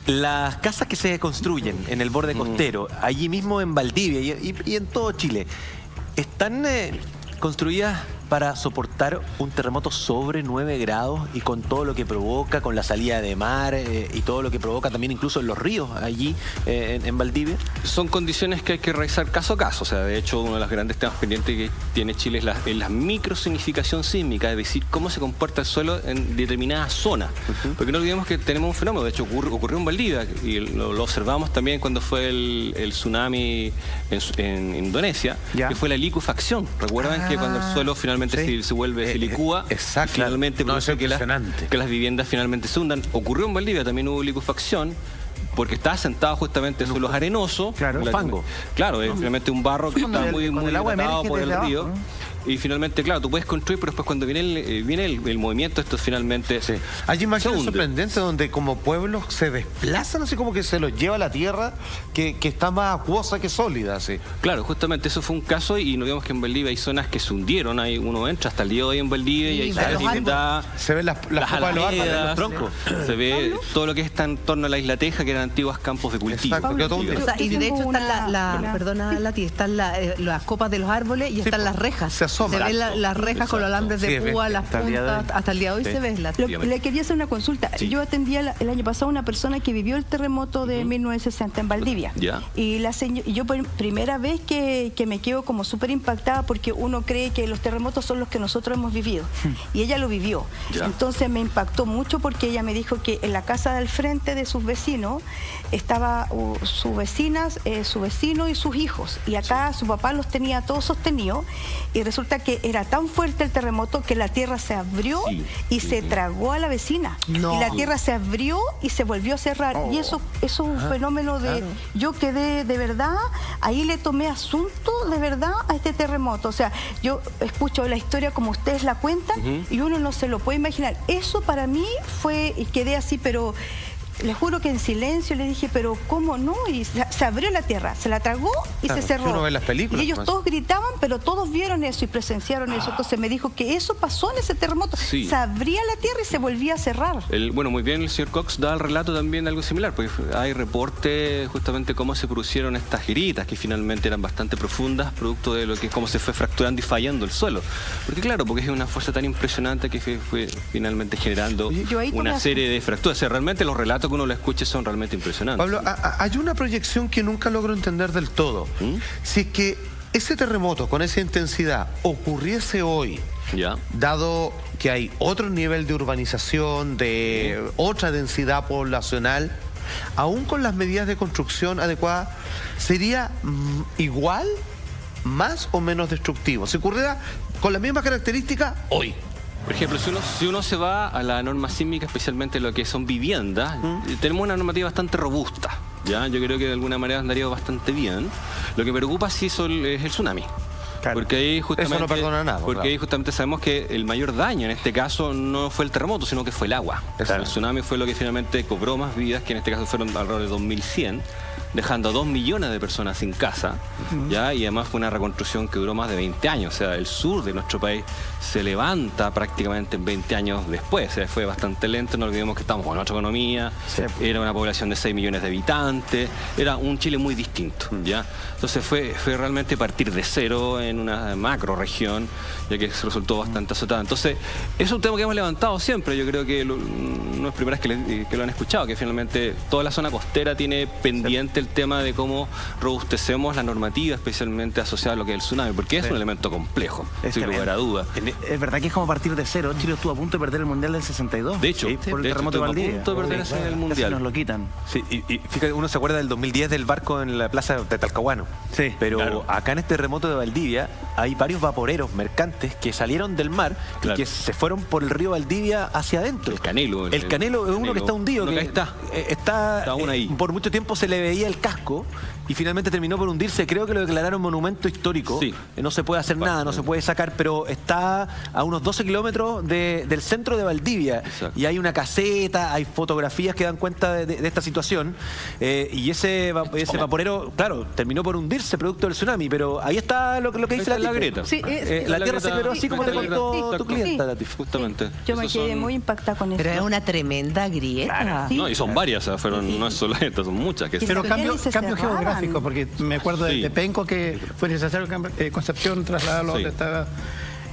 Las casas que se construyen en el borde costero, allí mismo en Valdivia y en todo Chile, ¿están construidas para soportar un terremoto sobre 9 grados y con todo lo que provoca, con la salida de mar y todo lo que provoca también incluso en los ríos allí en Valdivia? Son condiciones que hay que revisar caso a caso. O sea, de hecho, uno de los grandes temas pendientes que tiene Chile es la microsignificación sísmica, es decir, cómo se comporta el suelo en determinadas zonas. Porque no olvidemos que tenemos un fenómeno, de hecho ocurrió en Valdivia, y lo observamos también cuando fue el tsunami en Indonesia, que fue la liquefacción. Recuerdan que cuando el suelo finalmente se vuelve, se licúa, finalmente produce que las viviendas finalmente se hundan. Ocurrió en Valdivia, también hubo liquefacción, porque está asentado justamente en suelos arenosos. Claro, el fango. Claro, es finalmente un barro que está muy hidratado por el río. Y finalmente, claro, tú puedes construir, pero después cuando viene el movimiento, esto finalmente hay imágenes sorprendentes donde como pueblos se desplazan, así como que se los lleva la tierra, que está más acuosa que sólida, así. Claro, justamente eso fue un caso, y nos vemos que en Valdivia hay zonas que se hundieron. Hay, uno entra hasta el día de hoy en Valdivia y hay zonas se ven las copas de los árboles, los troncos. Se ve todo lo que está en torno a la Isla Teja, que eran antiguos campos de cultivo. Y de hecho están perdona, Lati, están las copas de los árboles y están las rejas. Se ven las rejas con los alambres de púa, las puntas, hasta el día de hoy se ven. Le quería hacer una consulta. Yo atendí el año pasado a una persona que vivió el terremoto de 1960 en Valdivia. Y yo por primera vez que me quedo como súper impactada, porque uno cree que los terremotos son los que nosotros hemos vivido. Y ella lo vivió. Entonces me impactó mucho, porque ella me dijo que en la casa del frente de sus vecinos estaba sus vecinas, su vecino y sus hijos. Y acá su papá los tenía todos sostenidos, y resulta que era tan fuerte el terremoto que la tierra se abrió y se tragó a la vecina. Y la tierra se abrió y se volvió a cerrar. Y eso es un fenómeno de... Yo quedé de verdad, ahí le tomé asunto de verdad a este terremoto. O sea, yo escucho la historia como ustedes la cuentan y uno no se lo puede imaginar. Eso para mí fue, y quedé así, pero... Les juro que en silencio le dije, pero ¿cómo no? Y se abrió la tierra, se la tragó y se cerró. Uno ve las películas, y ellos todos gritaban, pero todos vieron eso y presenciaron eso. Entonces me dijo que eso pasó en ese terremoto. Se abría la tierra y se volvía a cerrar. Bueno, muy bien, el señor Cox da el relato también de algo similar, porque hay reportes justamente cómo se produjeron estas gritas, que finalmente eran bastante profundas, producto de lo que cómo se fue fracturando y fallando el suelo. Porque claro, porque es una fuerza tan impresionante que fue finalmente generando una serie de fracturas. O sea, realmente los relatos que uno lo escuche son realmente impresionantes. Pablo, hay una proyección que nunca logro entender del todo. Si es que ese terremoto con esa intensidad ocurriese hoy, dado que hay otro nivel de urbanización, de otra densidad poblacional, aún con las medidas de construcción adecuadas, ¿sería igual, más o menos destructivo? ¿Se ocurriera con las mismas características hoy? Por ejemplo, si uno se va a la norma sísmica, especialmente lo que son viviendas, tenemos una normativa bastante robusta. Yo creo que de alguna manera andaría bastante bien. Lo que me preocupa sí es el tsunami. Porque ahí justamente, eso no perdona nada. Porque ahí justamente sabemos que el mayor daño en este caso no fue el terremoto, sino que fue el agua. El tsunami fue lo que finalmente cobró más vidas, que en este caso fueron alrededor de 2100, dejando a 2 millones de personas sin casa, y además fue una reconstrucción que duró más de 20 años. O sea, el sur de nuestro país se levanta prácticamente en 20 años después. O sea, fue bastante lento. No olvidemos que estamos con otra economía, era una población de 6 millones de habitantes, era un Chile muy distinto. Entonces fue realmente partir de cero en una macro región, ya que resultó bastante azotada. Entonces, es un tema que hemos levantado siempre. Yo creo que no es primera vez que lo han escuchado, que finalmente toda la zona costera tiene pendiente el tema de cómo robustecemos la normativa, especialmente asociada a lo que es el tsunami, porque es un elemento complejo, sin lugar a dudas. Es verdad que es como partir de cero. Chile estuvo a punto de perder el Mundial del 62. De hecho, por el terremoto de Valdivia. A punto de perder el Mundial. Nos lo quitan. Sí, y fíjate, uno se acuerda del 2010 del barco en la plaza de Talcahuano. Sí. Pero acá en este terremoto de Valdivia hay varios vaporeros mercantes que salieron del mar y que se fueron por el río Valdivia hacia adentro. El Canelo. El Canelo es uno que está hundido. No, que está está aún ahí. Por mucho tiempo se le veía del casco y finalmente terminó por hundirse. Creo que lo declararon monumento histórico. Sí. No se puede hacer nada, no se puede sacar, pero está a unos 12 kilómetros del centro de Valdivia. Exacto. Y hay una caseta, hay fotografías que dan cuenta de esta situación. Y ese vaporero, claro, terminó por hundirse producto del tsunami, pero ahí está lo que dice la grieta. Sí, la tierra se quebró así como te contó tu clienta, Latif. Justamente. Yo me quedé muy impactada con eso. Pero es una tremenda grieta. Claro. No, y son varias, no es solo esta, son muchas. Pero cambio geográfico, porque me acuerdo de Penco que fue necesario Concepción trasladarlo donde estaba.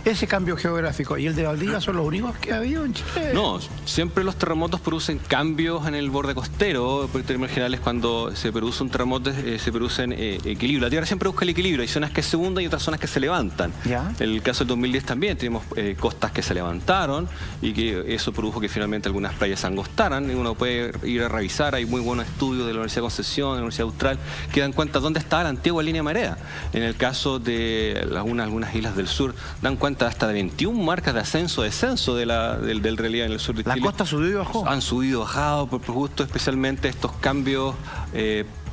Ese cambio geográfico y el de Valdivia son los únicos que ha habido en Chile. No, siempre los terremotos producen cambios en el borde costero. En términos generales, cuando se produce un terremoto, se producen equilibrio. La Tierra siempre busca el equilibrio. Hay zonas que se hunden y otras zonas que se levantan. ¿Ya? En el caso del 2010 también tenemos costas que se levantaron y que eso produjo que finalmente algunas playas se angostaran. Y uno puede ir a revisar. Hay muy buenos estudios de la Universidad de Concepción, de la Universidad Austral, que dan cuenta dónde estaba la antigua línea de marea. En el caso de algunas islas del sur, dan cuenta hasta de 21 marcas de ascenso-descenso del relieve en el sur de Chile. ¿La costa subió y bajó? Han subido y bajado, por justo especialmente estos cambios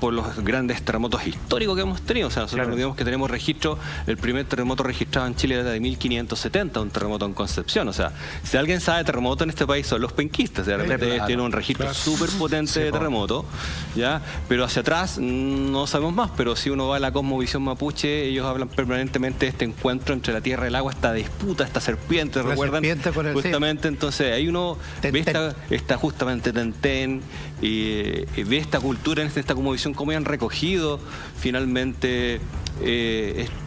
por los grandes terremotos históricos que hemos tenido. O sea, nosotros digamos que tenemos registro, el primer terremoto registrado en Chile era de 1570, un terremoto en Concepción. O sea, si alguien sabe de terremoto en este país son los penquistas. De repente tienen un registro súper potente de terremoto, ¿ya? Pero hacia atrás no sabemos más. Pero si uno va a la cosmovisión mapuche, ellos hablan permanentemente de este encuentro entre la tierra y el agua, esta disputa, esta serpiente, ¿recuerdan? Justamente, entonces ahí uno ve esta justamente Tentén y ve esta cultura, en esta cosmovisión, cómo han recogido finalmente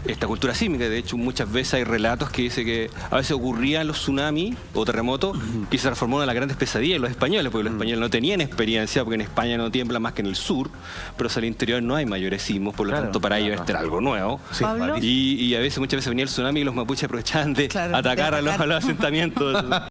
esta cultura sísmica. De hecho, muchas veces hay relatos que dicen que a veces ocurrían los tsunamis o terremotos que se transformó en una de las grandes pesadillas de los españoles, porque los españoles no tenían experiencia, porque en España no tiembla más que en el sur, pero hacia el interior no hay mayores sismos, por lo tanto para ellos este era algo nuevo. Sí. Y muchas veces venía el tsunami y los mapuches aprovechaban de atacar a los asentamientos.